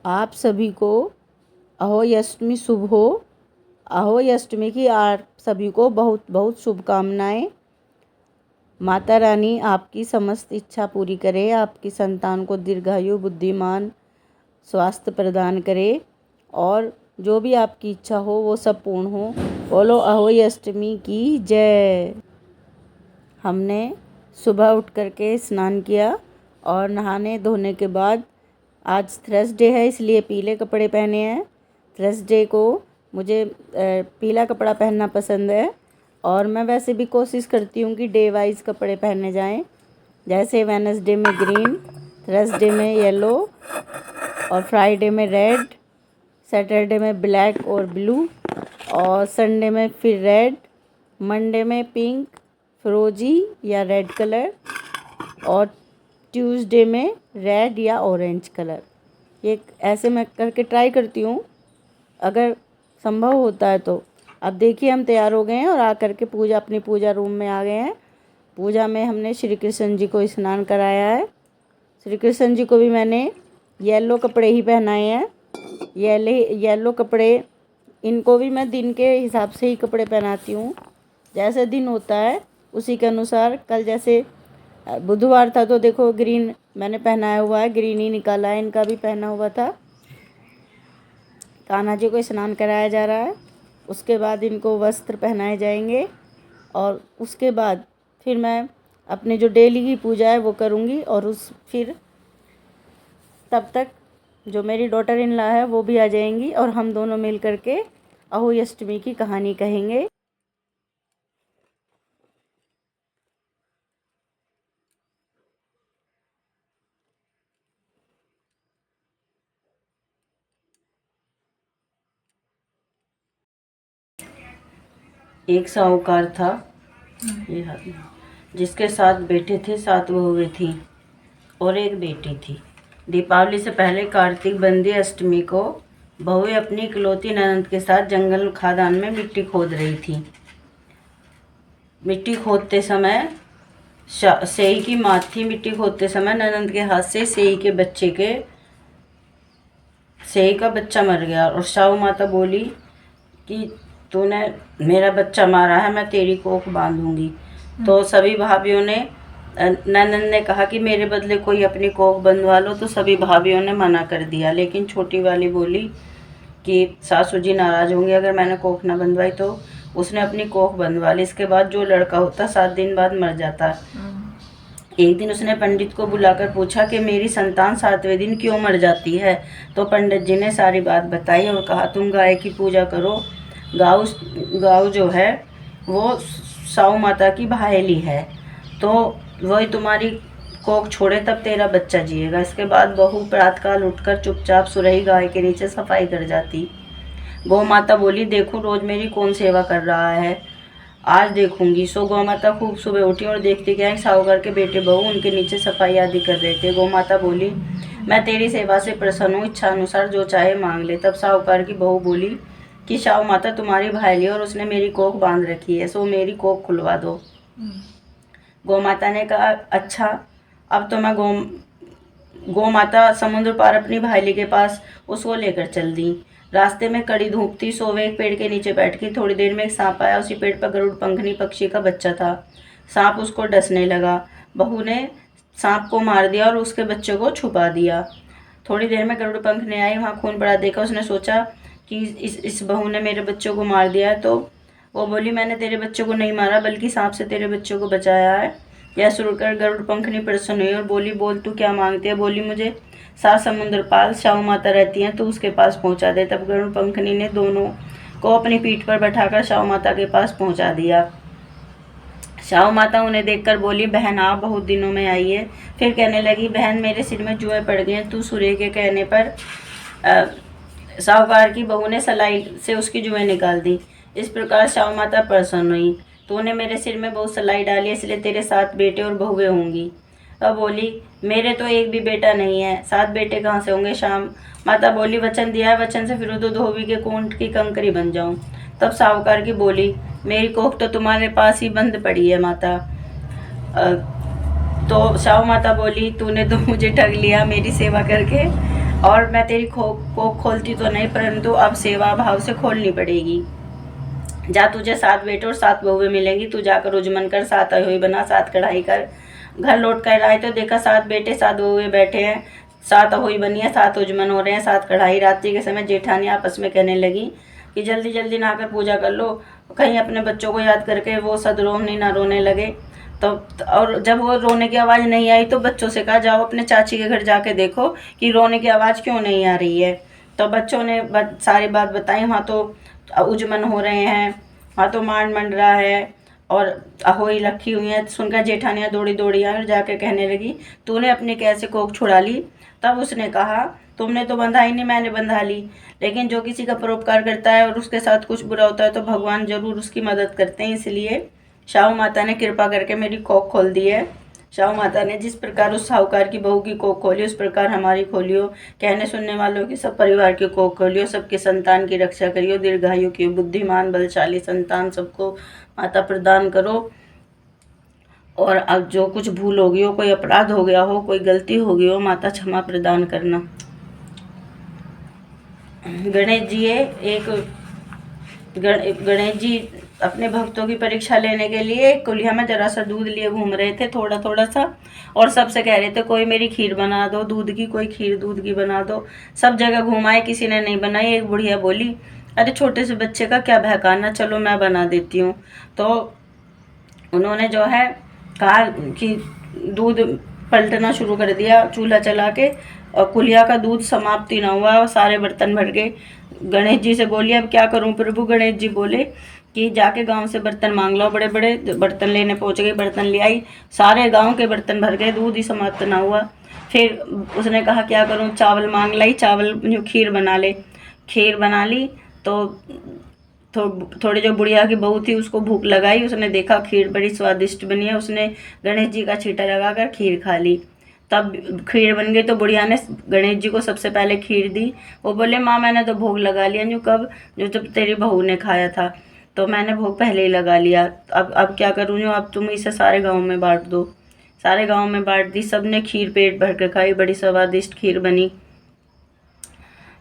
आप सभी को अहोई अष्टमी शुभ हो। अहोई अष्टमी की आप सभी को बहुत बहुत शुभकामनाएं। माता रानी आपकी समस्त इच्छा पूरी करे, आपकी संतान को दीर्घायु, बुद्धिमान, स्वास्थ्य प्रदान करे और जो भी आपकी इच्छा हो वो सब पूर्ण हो। बोलो अहोई अष्टमी की जय। हमने सुबह उठ करके स्नान किया और नहाने धोने के बाद आज थर्सडे है इसलिए पीले कपड़े पहने हैं। थर्सडे को मुझे पीला कपड़ा पहनना पसंद है और मैं वैसे भी कोशिश करती हूँ कि डे वाइज कपड़े पहने जाएं। जैसे वेडनेसडे में ग्रीन, थर्सडे में येलो और फ्राइडे में रेड, सैटरडे में ब्लैक और ब्लू और संडे में फिर रेड, मंडे में पिंक, फिरोजी या रेड कलर और ट्यूसडे में रेड या ऑरेंज कलर। ये ऐसे मैं करके ट्राई करती हूँ, अगर संभव होता है तो। अब देखिए हम तैयार हो गए हैं और आकर के अपनी पूजा रूम में आ गए हैं। पूजा में हमने श्री कृष्ण जी को स्नान कराया है। श्री कृष्ण जी को भी मैंने येलो कपड़े ही पहनाए हैं। येलो कपड़े, इनको भी मैं दिन के हिसाब से ही कपड़े पहनाती हूँ। जैसे दिन होता है उसी के अनुसार। कल जैसे बुधवार था तो देखो ग्रीन मैंने पहनाया हुआ है, ग्रीन ही निकाला है। इनका भी पहना हुआ था। कान्हा जी को स्नान कराया जा रहा है, उसके बाद इनको वस्त्र पहनाए जाएंगे और उसके बाद फिर मैं अपनी जो डेली की पूजा है वो करूँगी और फिर तब तक जो मेरी डॉटर इन लॉ है वो भी आ जाएंगी और हम दोनों मिल करके अहोई अष्टमी की कहानी कहेंगे। एक साहूकार था, ये जिसके 7 बेटे थे, 7 बहुएं थीं और एक बेटी थी। दीपावली से पहले कार्तिक बंदी अष्टमी को बहुएं अपनी इकलौती ननद के साथ जंगल खादान में मिट्टी खोद रही थी। मिट्टी खोदते समय सेई की माँ थी। मिट्टी खोदते समय ननद के हाथ से सेई का बच्चा मर गया और साहू माता बोली कि तूने मेरा बच्चा मारा है, मैं तेरी कोख बांधूंगी। तो सभी भाभीियों ने, ननद ने कहा कि मेरे बदले कोई अपनी कोख बंधवा लो, तो सभी भाभीियों ने मना कर दिया। लेकिन छोटी वाली बोली कि सासू जी नाराज़ होंगे अगर मैंने कोख ना बंधवाई, तो उसने अपनी कोख बंधवा ली। इसके बाद जो लड़का होता 7 दिन बाद मर जाता। एक दिन उसने पंडित को बुलाकर पूछा कि मेरी संतान 7वें दिन क्यों मर जाती है। तो पंडित जी ने सारी बात बताई और कहा तुम गाय की पूजा करो। गाय जो है वो साऊ माता की भायली है, तो वही तुम्हारी कोख छोड़े तब तेरा बच्चा जिएगा। इसके बाद बहू प्रातःकाल उठकर चुपचाप सुरही गाय के नीचे सफाई कर जाती। गौ माता बोली देखो रोज मेरी कौन सेवा कर रहा है, आज देखूंगी। सो गौ माता खूब सुबह उठी और देखती क्या साहूकार के बेटे बहू उनके नीचे सफाई आदि कर रहे थे। गौ माता बोली मैं तेरी सेवा से प्रसन्न हूँ, इच्छा अनुसार जो चाहे मांग ले। तब साहूकार की बहू बोली कि साहू माता तुम्हारी भाईली और उसने मेरी कोख बांध रखी है, सो मेरी कोख खुलवा दो। गौ माता ने कहा अच्छा। अब तो मैं गौ माता समुद्र पार अपनी भाईली के पास उसको लेकर चल दी। रास्ते में कड़ी धूप थी, सो वे एक पेड़ के नीचे बैठ गई। थोड़ी देर में एक सांप आया, उसी पेड़ पर गरुड़ पंखनी पक्षी का बच्चा था। सांप उसको डसने लगा। बहू ने सांप को मार दिया और उसके बच्चे को छुपा दिया। थोड़ी देर में गरुड़ पंखनी आई, वहाँ खून पड़ा देखा। उसने सोचा कि इस बहू ने मेरे बच्चों को मार दिया है, तो वो बोली मैंने तेरे बच्चों को नहीं मारा बल्कि सांप से तेरे बच्चों को बचाया है। यह सुनकर गरुड़ पंखनी प्रसन्न हुई और बोली बोल तू क्या मांगती है। बोली मुझे 7 समुद्र पाल साहू माता रहती हैं तो उसके पास पहुंचा दे। तब गरुड़ पंखनी ने दोनों को अपनी पीठ पर बैठाकर साहू माता के पास पहुंचा दिया। साहू माता उन्हें देखकर बोली बहन आप बहुत दिनों में आई है। फिर कहने लगी बहन मेरे सिर में जुएं पड़ गए हैं। तू सूर्य के कहने पर साहूकार की बहू ने सलाई से उसकी जुएं निकाल दी। इस प्रकार साहू माता प्रसन्न हुई। तूने मेरे सिर में बहुत सलाई डाली, इसलिए तेरे 7 बेटे और बहुएं होंगी। अब बोली मेरे तो एक भी बेटा नहीं है, 7 बेटे कहाँ से होंगे। शाम माता बोली वचन दिया है, वचन से फिर तो धोबी के कोंट की कंकरी बन जाऊं। तब साहूकार की बोली मेरी कोख तो तुम्हारे पास ही बंद पड़ी है माता। तो साहू माता बोली तूने तो मुझे ठग लिया मेरी सेवा करके। और मैं तेरी कोख खोलती तो नहीं, परंतु अब सेवा भाव से खोलनी पड़ेगी। जा, तुझे 7 बेटे और 7 बहुएं मिलेंगी, तू जाकर उजमन कर, 7 अहोई बना, 7 कढ़ाई कर। घर लौट कर आए तो देखा 7 बेटे 7 बहुएं बैठे हैं, 7 अहोई बनी है, 7 उजमन हो रहे हैं, 7 कढ़ाई। रात्रि के समय जेठानी आपस में कहने लगी कि जल्दी जल्दी नहाकर पूजा कर लो, कहीं अपने बच्चों को याद करके वो सदरोमनी ना रोने लगे। तो और जब वो रोने की आवाज़ नहीं आई तो बच्चों से कहा जाओ अपने चाची के घर जाके देखो कि रोने की आवाज़ क्यों नहीं आ रही है। तो बच्चों ने सारी बात बताई। वहाँ तो उजमन हो रहे हैं, वहाँ तो मांड मंड रहा है और अहोई रखी हुई है। सुनकर जेठानियाँ दौड़ी दौड़ी आई और जाके कहने लगी तूने अपनी कैसे कोख छुड़ा ली। तब उसने कहा तुमने तो बंधा ही नहीं, मैंने बंधा ली। लेकिन जो किसी का परोपकार करता है और उसके साथ कुछ बुरा होता है तो भगवान जरूर उसकी मदद करते हैं। इसलिए शाहू माता ने कृपा करके मेरी कोख खोल दी है। शाहू माता ने जिस प्रकार उस साहूकार की बहू की कोख खोली उस प्रकार हमारी खोलियो। कहने सुनने वालों की सब परिवार की कोख खोलियो, सबके संतान की रक्षा करियो, दीर्घायु की बुद्धिमान बलशाली संतान सबको माता प्रदान करो। और अब जो कुछ भूल हो गई हो, कोई अपराध हो गया हो, कोई गलती हो गई हो, माता क्षमा प्रदान करना। गणेश जी गणेश जी अपने भक्तों की परीक्षा लेने के लिए एक कुलिया में जरा सा दूध लिए घूम रहे थे, थोड़ा थोड़ा सा, और सबसे कह रहे थे कोई मेरी खीर बना दो दूध की, कोई खीर दूध की बना दो। सब जगह घुमाए, किसी ने नहीं बनाई। एक बुढ़िया बोली अरे छोटे से बच्चे का क्या बहकाना, चलो मैं बना देती हूँ। तो उन्होंने जो है कहा कि दूध पलटना शुरू कर दिया चूल्हा चला के, और कुलिया का दूध समाप्ति ना हुआ और सारे बर्तन भर गए। गणेश जी से बोली अब क्या करूं प्रभु। गणेश जी बोले कि जाके गांव से बर्तन मांग लो। बड़े बड़े बर्तन लेने पहुंच गई, बर्तन ले आई, सारे गांव के बर्तन भर गए, दूध ही समाप्त ना हुआ। फिर उसने कहा क्या करूं, चावल मांग लाई, चावल जो खीर बना ले। खीर बना ली तो थोड़ी जो बुढ़िया की बहू थी उसको भूख लगाई, उसने देखा खीर बड़ी स्वादिष्ट बनी है, उसने गणेश जी का छींटा लगाकर खीर खा ली। तब खीर बन गई तो बुढ़िया ने गणेश जी को सबसे पहले खीर दी। वो बोले माँ मैंने तो भोग लगा लिया। जो कब, जो जब तेरी बहू ने खाया था तो मैंने भोग पहले ही लगा लिया। अब क्या करूँ, जो अब तुम इसे सारे गाँव में बांट दो। सारे गाँव में बांट दी, सब ने खीर पेट भर कर खाई, बड़ी स्वादिष्ट खीर बनी।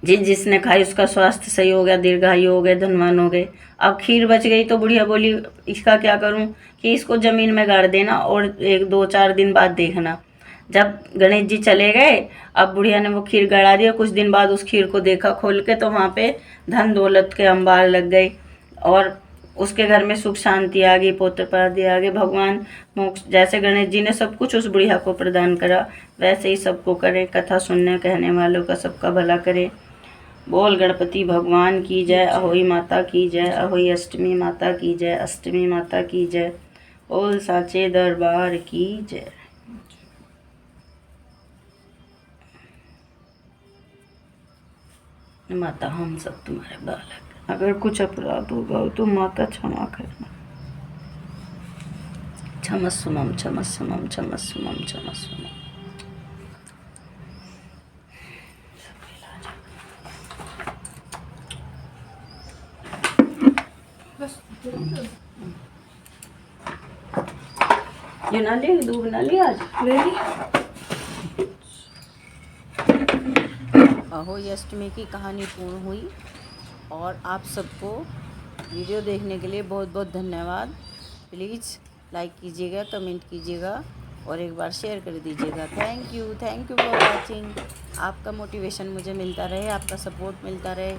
जिसने खाई उसका स्वास्थ्य सही हो गया, दीर्घायु हो गए, धनवान हो गए। अब खीर बच गई तो बुढ़िया बोली इसका क्या करूं, कि इसको ज़मीन में गाड़ देना और 1-2-4 दिन बाद देखना। जब गणेश जी चले गए अब बुढ़िया ने वो खीर गड़ा दिया। कुछ दिन बाद उस खीर को देखा खोल के तो वहाँ पे धन दौलत के अंबार लग गए और उसके घर में सुख शांति आ गई, पौत्र प्राप्ति आ गई। भगवान मोक्ष, जैसे गणेश जी ने सब कुछ उस बुढ़िया को प्रदान करा वैसे ही सबको करे। कथा सुनने कहने वालों का सबका भला करे। बोल गणपति भगवान की जय, अहोई माता की जय, अहोई अष्टमी माता की जय, अष्टमी माता की जय, बोल साचे दरबार की जय। माता हम सब तुम्हारे बालक, अगर कुछ अपराध होगा तो माता क्षमा करना। क्षमस्वमम क्षमस्वमम क्षमस्वमम क्षमस्वमम। ये ना ले, दूध ना ले, आज ले ली। अहोई अष्टमी की कहानी पूर्ण हुई और आप सबको वीडियो देखने के लिए बहुत बहुत धन्यवाद। प्लीज़ लाइक कीजिएगा, कमेंट कीजिएगा और एक बार शेयर कर दीजिएगा। Thank you for watching. आपका मोटिवेशन मुझे मिलता रहे, आपका सपोर्ट मिलता रहे।